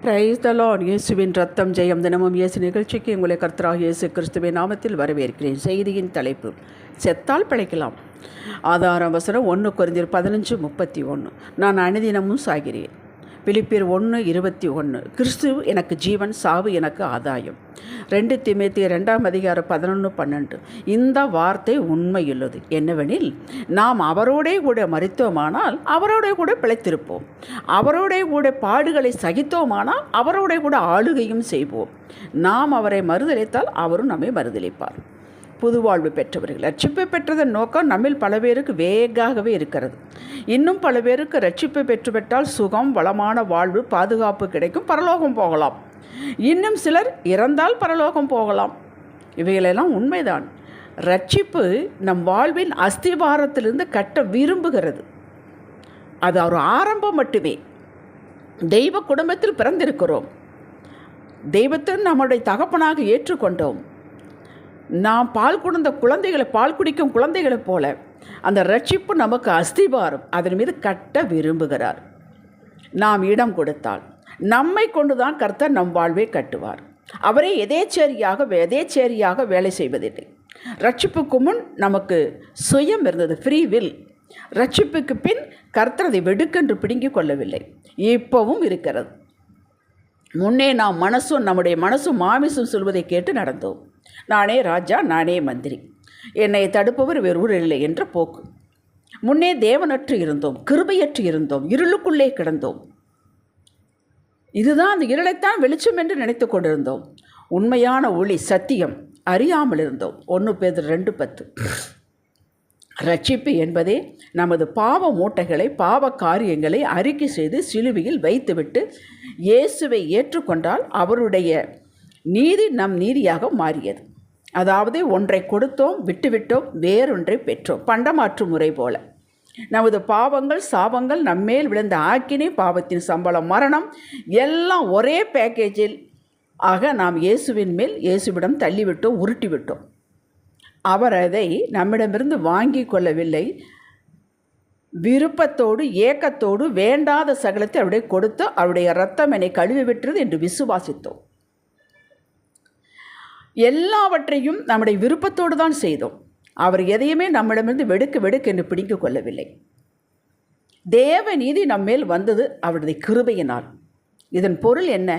Praise the Lord. இயேசுவின் ரத்தம் ஜெயம். தினமும் இயேசு நிகழ்ச்சிக்கு உங்களை கர்த்தராக இயேசு கிறிஸ்துவின் நாமத்தில் வரவேற்கிறேன். செய்தியின் தலைப்பு, செத்தால் பிழைக்கலாம். ஆதாரம் வசனம் 1 கொரிந்தியர் 15:31. நான் அனுதினமும் சாகிறேன். பிலிப்பியர் 1:21. கிறிஸ்து எனக்கு ஜீவன், சாவு எனக்கு ஆதாயம். 2 தீமோத்தேயு 2:11-12. இந்த வார்த்தை உண்மையுள்ளது. என்னவெனில், நாம் அவரோடே கூட மரித்தோமானால் அவரோடே கூட பிழைத்திருப்போம். அவரோடே கூட பாடுகளை சகித்தோமானால் அவரோடே கூட ஆளுகையும் செய்வோம். நாம் அவரை மறுதலித்தால் அவரும் நம்மை மறுதலிப்பார். புதுவாழ்வு பெற்றவர்கள். ரட்சிப்பை பெற்றதன் நோக்கம் நம்மில் பல பேருக்கு வேகாகவே இருக்கிறது. இன்னும் பல பேருக்கு ரட்சிப்பை பெற்றுவிட்டால் சுகம், வளமான வாழ்வு, பாதுகாப்பு கிடைக்கும், பரலோகம் போகலாம். இன்னும் சிலர் இறந்தால் பரலோகம் போகலாம். இவைகளெல்லாம் உண்மைதான். ரட்சிப்பு நம் வாழ்வின் அஸ்திவாரத்திலிருந்து கட்ட விரும்புகிறது. அது ஒரு ஆரம்பம் மட்டுமே. தெய்வ குடும்பத்தில் பிறந்திருக்கிறோம். தெய்வத்தை நம்முடைய தகப்பனாக ஏற்றுக்கொண்டோம். நாம் பால் குடிக்கும் குழந்தைகளைப் போல அந்த ரட்சிப்பு நமக்கு அஸ்திவாரம். அதன் மீது கட்ட விரும்புகிறார். நாம் இடம் கொடுத்தால் நம்மை கொண்டுதான் கர்த்தர் நம் வாழ்வை கட்டுவார். அவரே எதேச்சேரியாக வேலை செய்வதில்லை. ரட்சிப்புக்கு முன் நமக்கு சுயம் இருந்தது, ஃப்ரீ வில். ரட்சிப்புக்கு பின் கர்த்தர் அதை வெடுக்கென்று பிடுங்கிக் கொள்ளவில்லை. இப்பவும் இருக்கிறது. முன்னே நாம் நம்முடைய மனசும் மாமிசும் சொல்வதை கேட்டு நடந்தோம். நானே ராஜா, நானே மந்திரி, என்னை தடுப்பவர் வேறு இல்லை என்ற போக்கு. முன்னே தேவனற்று இருந்தோம், கிருபையற்று இருந்தோம், இருளுக்குள்ளே கிடந்தோம். இதுதான் அந்த இருளைத்தான் வெளிச்சம் என்று நினைத்து கொண்டிருந்தோம். உண்மையான ஒளி, சத்தியம் அறியாமல் இருந்தோம். 1 பேதுரு 2:10. ரட்சிப்பு என்பதே நமது பாவ மூட்டைகளை, பாவ காரியங்களை அறிக்கை செய்து சிலுவையில் வைத்துவிட்டு இயேசுவை ஏற்றுக்கொண்டால் அவருடைய நீதி நம் நீதியாக மாறியது. அதாவது ஒன்றை கொடுத்தோம், விட்டுவிட்டோம், வேறொன்றை பெற்றோம். பண்டமாற்று முறை போல நமது பாவங்கள், சாபங்கள், நம்மேல் விழுந்த ஆக்கினை, பாவத்தின் சம்பளம் மரணம் எல்லாம் ஒரே பேக்கேஜில் ஆக நாம் இயேசுவிடம் தள்ளிவிட்டோம், உருட்டிவிட்டோம். அவர் அதை நம்மிடமிருந்து வாங்கி கொள்ளவில்லை. விருப்பத்தோடு, ஏக்கத்தோடு வேண்டாத சகலத்தை அவருடைய கொடுத்து அவருடைய இரத்தம் என்னை கழுவி விட்டது என்று விசுவாசித்தோம். எல்லாவற்றையும் நம்முடைய விருப்பத்தோடு தான் செய்தோம். அவர் எதையுமே நம்மிடமிருந்து வெடுக்கு என்று பிடிக்க கொள்ளவில்லை. தேவ நீதி நம்மேல் வந்தது அவருடைய கிருபையினால். இதன் பொருள் என்ன?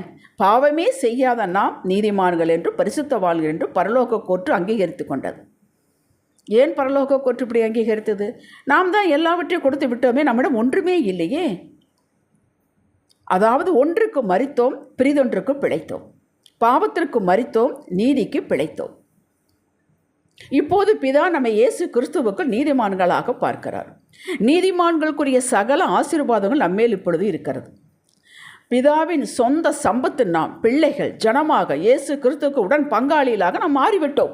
பாவமே செய்யாத நாம் நீதிமான்கள் என்று, பரிசுத்தவான்கள் என்று பரலோக கோர்ட்டு அங்கீகரித்து கொண்டது. ஏன் பரலோக கோர்ட்டு இப்படி அங்கீகரித்தது? நாம் தான் எல்லாவற்றையும் கொடுத்து விட்டோமே, நம்மிடம் ஒன்றுமே இல்லையே. அதாவது ஒன்றுக்கு மரித்தோம், பிரிதொன்றுக்கு பிழைத்தோம். பாவத்திற்கு மரித்தோம், நீதிக்கு பிழைத்தோம். இப்போது பிதா நம்மை இயேசு கிறிஸ்துவுக்கு நீதிமான்களாக பார்க்கிறார். நீதிமான்களுக்குரிய சகல ஆசீர்வாதங்கள் நம்மேல் இப்பொழுது இருக்கிறது. பிதாவின் சொந்த சம்பத்து நாம், பிள்ளைகள், ஜனமாக இயேசு கிறிஸ்துவுக்கு உடன் பங்காளிகளாக நாம் மாறிவிட்டோம்.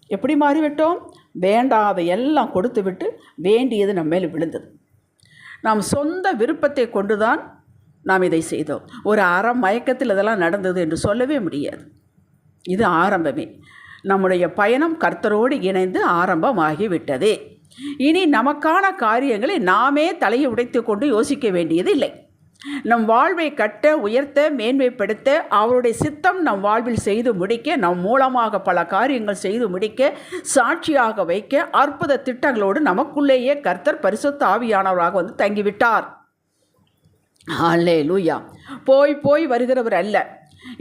எப்படி மாறிவிட்டோம்? வேண்டாத எல்லாம் கொடுத்து விட்டு வேண்டியது நம்ம மேல் விழுந்தது. நாம் சொந்த விருப்பத்தை கொண்டுதான் நாம் இதை செய்தோம். ஒரு மயக்கத்தில் இதெல்லாம் நடந்தது என்று சொல்லவே முடியாது. இது ஆரம்பமே. நம்முடைய பயணம் கர்த்தரோடு இணைந்து ஆரம்பமாகிவிட்டது. இனி நமக்கான காரியங்களை நாமே தலையை உடைத்து கொண்டு யோசிக்க வேண்டியது இல்லை. நம் வாழ்வை கட்ட, உயர்த்த, மேன்மைப்படுத்த, அவருடைய சித்தம் நம் வாழ்வில் செய்து முடிக்க, நம் மூலமாக பல காரியங்கள் செய்து முடிக்க, சாட்சியாக வைக்க அற்புத திட்டங்களோடு நமக்குள்ளேயே கர்த்தர் பரிசுத்த ஆவியானவராக வந்து தங்கிவிட்டார். அல்லேலூயா. போய் வருகிறவர் அல்ல.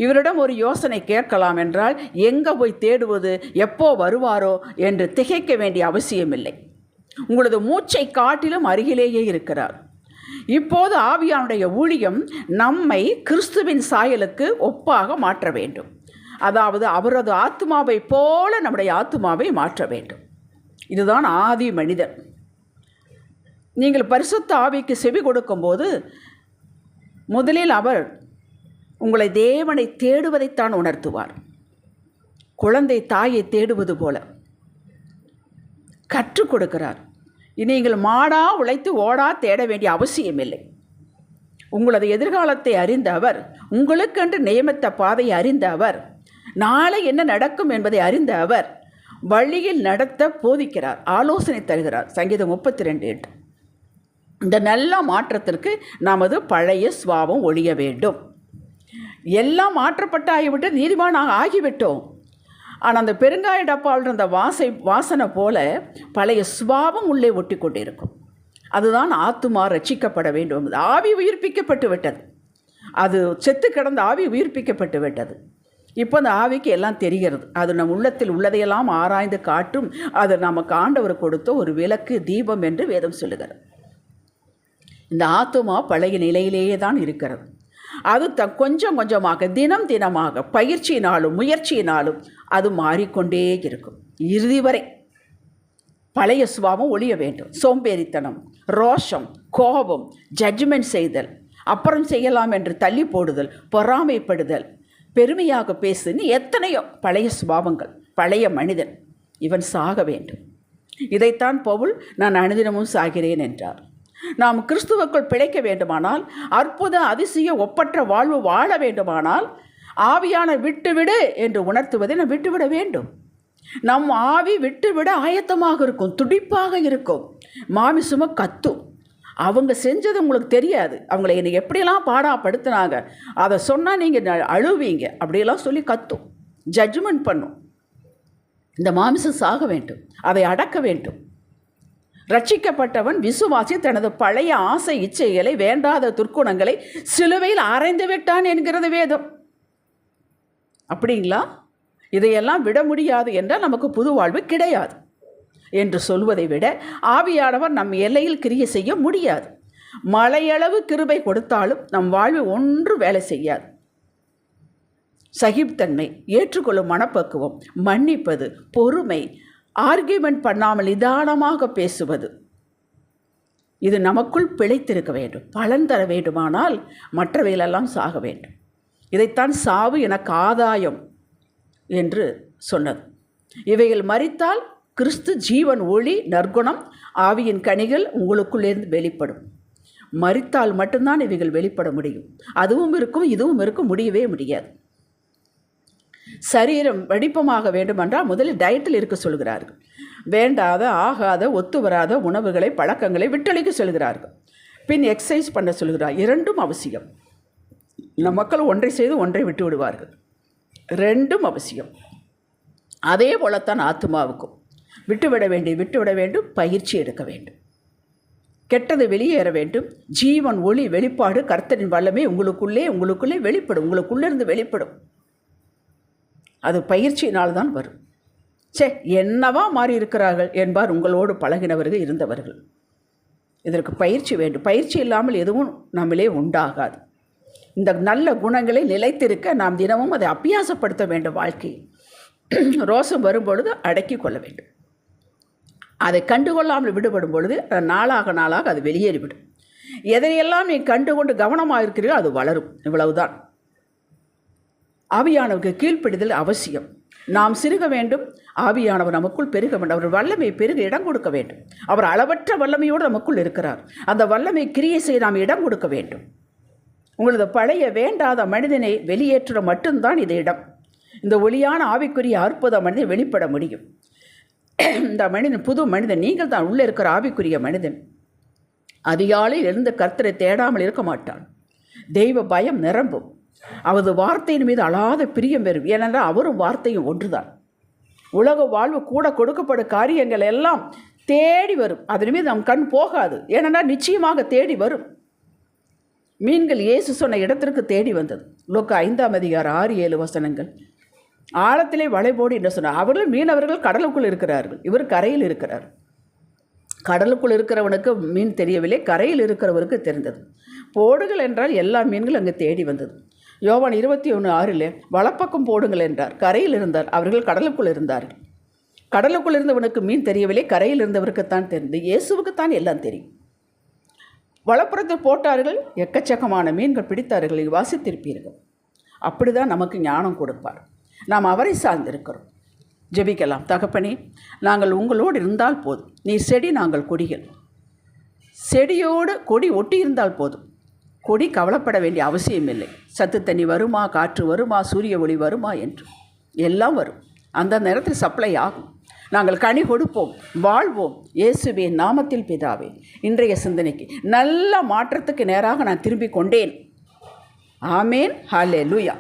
இவரிடம் ஒரு யோசனை கேட்கலாம் என்றால் எங்கே போய் தேடுவது, எப்போ வருவாரோ என்று திகைக்க வேண்டிய அவசியமில்லை. உங்களது மூச்சை காட்டிலும் அருகிலேயே இருக்கிறார். இப்போது ஆவியானுடைய ஊழியம் நம்மை கிறிஸ்துவின் சாயலுக்கு ஒப்பாக மாற்ற வேண்டும். அதாவது அவரது ஆத்துமாவை போல நம்முடைய ஆத்துமாவை மாற்ற வேண்டும். இதுதான் ஆதி மனிதன். நீங்கள் பரிசுத்த ஆவிக்கு செவி கொடுக்கும்போது முதலில் அவர் உங்களை தேவனை தேடுவதைத்தான் உணர்த்துவார். குழந்தை தாயை தேடுவது போல கற்றுக் கொடுக்கிறார். நீங்கள் மாடா உழைத்து ஓடா தேட வேண்டிய அவசியமில்லை. உங்களது எதிர்காலத்தை அறிந்த அவர், உங்களுக்கென்று நியமித்த பாதையை அறிந்த அவர், நாளை என்ன நடக்கும் என்பதை அறிந்த அவர் வழியில் நடத்த போதிக்கிறார், ஆலோசனை தருகிறார். சங்கீதம் 32:8. இந்த நல்ல மாற்றத்திற்கு நமது பழைய சுபாவம் ஒழிய வேண்டும். எல்லாம் மாற்றப்பட்டு ஆகிவிட்டு நீதிமானாக ஆகிவிட்டோம். ஆனால் அந்த பெருங்காய டப்பாவில் இருந்த வாசனை போல பழைய சுபாவம் உள்ளே ஒட்டி கொண்டு இருக்கும். அதுதான் ஆத்துமா ரட்சிக்கப்பட வேண்டும். ஆவி உயிர்ப்பிக்கப்பட்டு விட்டது. அது செத்து கிடந்த ஆவி உயிர்ப்பிக்கப்பட்டு விட்டது. இப்போ அந்த ஆவிக்கு எல்லாம் தெரிகிறது. அது நம் உள்ளத்தில் உள்ளதையெல்லாம் ஆராய்ந்து காட்டும். அது நமக்கு ஆண்டவர் கொடுத்த ஒரு விளக்கு, தீபம் என்று வேதம் சொல்லுகிறது. இந்த ஆத்துமா பழைய நிலையிலேயே தான் இருக்கிறது. அது கொஞ்சம் கொஞ்சமாக தினமாக பயிற்சியினாலும் முயற்சியினாலும் அது மாறிக்கொண்டே இருக்கும். இறுதி வரை பழைய சுபாவம் ஒழிய வேண்டும். சோம்பேறித்தனம், ரோஷம், கோபம், ஜட்ஜ்மெண்ட் செய்தல், அப்புறம் செய்யலாம் என்று தள்ளி போடுதல், பொறாமைப்படுதல், பெருமையாக பேசுன்னு எத்தனையோ பழைய சுபாவங்கள். பழைய மனிதன் இவன் சாக வேண்டும். இதைத்தான் பவுல் நான் அனுதினமும் சாகிறேன் என்றார். நாம் கிறிஸ்துவுக்குள் பிழைக்க வேண்டுமானால், அற்புத அதிசய ஒப்பற்ற வாழ்வு வாழ வேண்டுமானால், ஆவியான விட்டுவிடு என்று உணர்த்துவதை நாம் விட்டுவிட வேண்டும். நம் ஆவி விட்டுவிட ஆயத்தமாக இருக்கும், துடிப்பாக இருக்கும். மாமிசும கத்தும். அவங்க செஞ்சது உங்களுக்கு தெரியாது. அவங்கள என்னை எப்படியெல்லாம் பாடாப்படுத்தினாங்க, அதை சொன்னால் நீங்கள் அழுவீங்க, அப்படியெல்லாம் சொல்லி கத்தும், ஜட்ஜ்மெண்ட் பண்ணும். இந்த மாமிசம் சாக வேண்டும், அதை அடக்க வேண்டும். ரட்சிக்கப்பட்டவன் விசுவாசி தனது பழைய ஆசை இச்சைகளை, வேண்டாத துர்க்குணங்களை சிலுவையில் அறைந்து விட்டான் என்கிறது வேதம். அப்படிங்களா? இதையெல்லாம் விட முடியாது என்றால் நமக்கு புது வாழ்வு கிடையாது என்று சொல்வதை விட, ஆவியானவர் நம் எல்லையில் கிரியை செய்ய முடியாது. மலையளவு கிருபை கொடுத்தாலும் நம் வாழ்வு ஒன்று வேலை செய்யாது. சகிப்தன்மை, ஏற்றுக்கொள்ளும் மனப்பக்குவம், மன்னிப்பது, பொறுமை, ஆர்கியூமெண்ட் பண்ணாமல் நிதானமாக பேசுவது, இது நமக்குள் பிழைத்திருக்க வேண்டும். பலன் தர வேண்டுமானால் மற்றவைகளெல்லாம் சாக வேண்டும். இதைத்தான் சாவு எனக்கு ஆதாயம் என்று சொன்னது. இவைகள் மரித்தால் கிறிஸ்து ஜீவன், ஒளி, நற்குணம், ஆவியின் கனிகள் உங்களுக்குள்ளேருந்து வெளிப்படும். மரித்தால் மட்டும்தான் இவைகள் வெளிப்பட முடியும். அதுவும் இருக்கும், இதுவும் இருக்கும், முடியவே முடியாது. சரீரம் வெடிப்பமாக வேண்டுமென்றால் முதலில் டயட்டில் இருக்க சொல்கிறார்கள். வேண்டாத, ஆகாத, ஒத்து வராத உணவுகளை, பழக்கங்களை விட்டொழிக்க சொல்கிறார்கள். பின் எக்ஸசைஸ் பண்ண சொல்கிறார். இரண்டும் அவசியம். நம் மக்கள் ஒன்றை செய்து ஒன்றை விட்டு விடுவார்கள். ரெண்டும் அவசியம். அதே போலத்தான் ஆத்மாவுக்கும் விட்டுவிட வேண்டும், பயிற்சி எடுக்க வேண்டும். கெட்டது வெளியேற வேண்டும். ஜீவன், ஒளி வெளிப்பாடு, கர்த்தரின் வல்லமே உங்களுக்குள்ளே வெளிப்படும், உங்களுக்குள்ளேருந்து வெளிப்படும். அது பயிற்சியினால்தான் வரும். என்னவா மாறி இருக்கிறார்கள் என்பார் உங்களோடு பழகினவர்கள், இருந்தவர்கள். இதற்கு பயிற்சி வேண்டும். பயிற்சி இல்லாமல் எதுவும் நம்மளே உண்டாகாது. இந்த நல்ல குணங்களை நிலைத்திருக்க நாம் தினமும் அதை அபியாசப்படுத்த வேண்டும். வாழ்க்கையில் ரோசம் வரும்பொழுது அடக்கி கொள்ள வேண்டும். அதை கண்டுகொள்ளாமல் விடுபடும் பொழுது நாளாக அது வெளியேறிவிடும். எதையெல்லாம் நீ கண்டுகொண்டு கவனமாக இருக்கிறீர்களோ அது வளரும். இவ்வளவுதான். ஆவியானவருக்கு கீழ்ப்படிதல் அவசியம். நாம் சிறுக வேண்டும், ஆவியானவர் நமக்குள் பெருக வேண்டும். அவர் வல்லமை பெருக இடம் கொடுக்க வேண்டும். அவர் அளவற்ற வல்லமையோடு நமக்குள் இருக்கிறார். அந்த வல்லமை கிரியை செய்ய நாம் இடம் கொடுக்க வேண்டும். உங்களது பழைய வேண்டாத மனிதனை வெளியேற்ற மட்டும்தான் இது இடம். இந்த ஒளியான ஆவிக்குரிய அற்புத மனிதன் வெளிப்பட முடியும். இந்த மனிதன் புது மனிதன், நீங்கள் தான் உள்ளே இருக்கிற ஆவிக்குரிய மனிதன். அதிகாலையில் எழுந்த கர்த்தரை தேடாமல் இருக்க மாட்டான். தெய்வ பயம் நிரம்பும். அவரது வார்த்தையின் மீது அழாத பிரியம் பெறும். ஏனென்றால் அவரும் வார்த்தையும் ஒன்றுதான். உலக வாழ்வு கூட கொடுக்கப்படும் காரியங்கள் எல்லாம் தேடி வரும். அதன் மீது நம் கண் போகாது. ஏனென்றால் நிச்சயமாக தேடி வரும். மீன்கள் இயேசு சொன்ன இடத்திற்கு தேடி வந்தது. லூக்கா 5:6-7 ஆழத்திலே வளைபோடு என்று சொன்னார். அவர்கள் மீனவர்கள் கடலுக்குள் இருக்கிறார்கள், இவர் கரையில் இருக்கிறார். கடலுக்குள் இருக்கிறவனுக்கு மீன் தெரியவில்லை, கரையில் இருக்கிறவருக்கு தெரிந்தது. போடுங்கள் என்றால் எல்லா மீன்கள் அங்கே தேடி வந்தது. யோவான் 21:6 வலப்பக்கம் போடுங்கள் என்றார். கரையில் இருந்தார், அவர்கள் கடலுக்குள் இருந்தார்கள். கடலுக்குள் இருந்தவனுக்கு மீன் தெரியவில்லை, கரையில் இருந்தவருக்குத்தான் தெரிந்தது. இயேசுவுக்குத்தான் எல்லாம் தெரியும். வலப்புறத்தில் போட்டார்கள், எக்கச்சக்கமான மீன்கள் பிடித்தார்கள். வாசித்திருப்பீர்கள். அப்படி தான் நமக்கு ஞானம் கொடுப்பார். நாம் அவரை சார்ந்திருக்கிறோம். ஜெபிக்கலாம். தகப்பனே, நாங்கள் உங்களோடு இருந்தால் போதும். நீ செடி, நாங்கள் கொடிகள். செடியோடு கொடி ஒட்டி இருந்தால் போதும். கொடி கவலைப்பட வேண்டிய அவசியம் இல்லை. சத்து தண்ணி வருமா, காற்று வருமா, சூரிய ஒளி வருமா என்று எல்லாம் வரும். அந்த நேரத்தில் சப்ளை ஆகும். நாங்கள் கனி கொடுப்போம், வாழ்வோம். இயேசுவின் நாமத்தில் பிதாவே. இன்றைய சிந்தனைக்கு நல்ல மாற்றத்துக்கு நேராக நான் திரும்பிக் கொண்டேன். ஆமேன். ஹல்லேலூயா.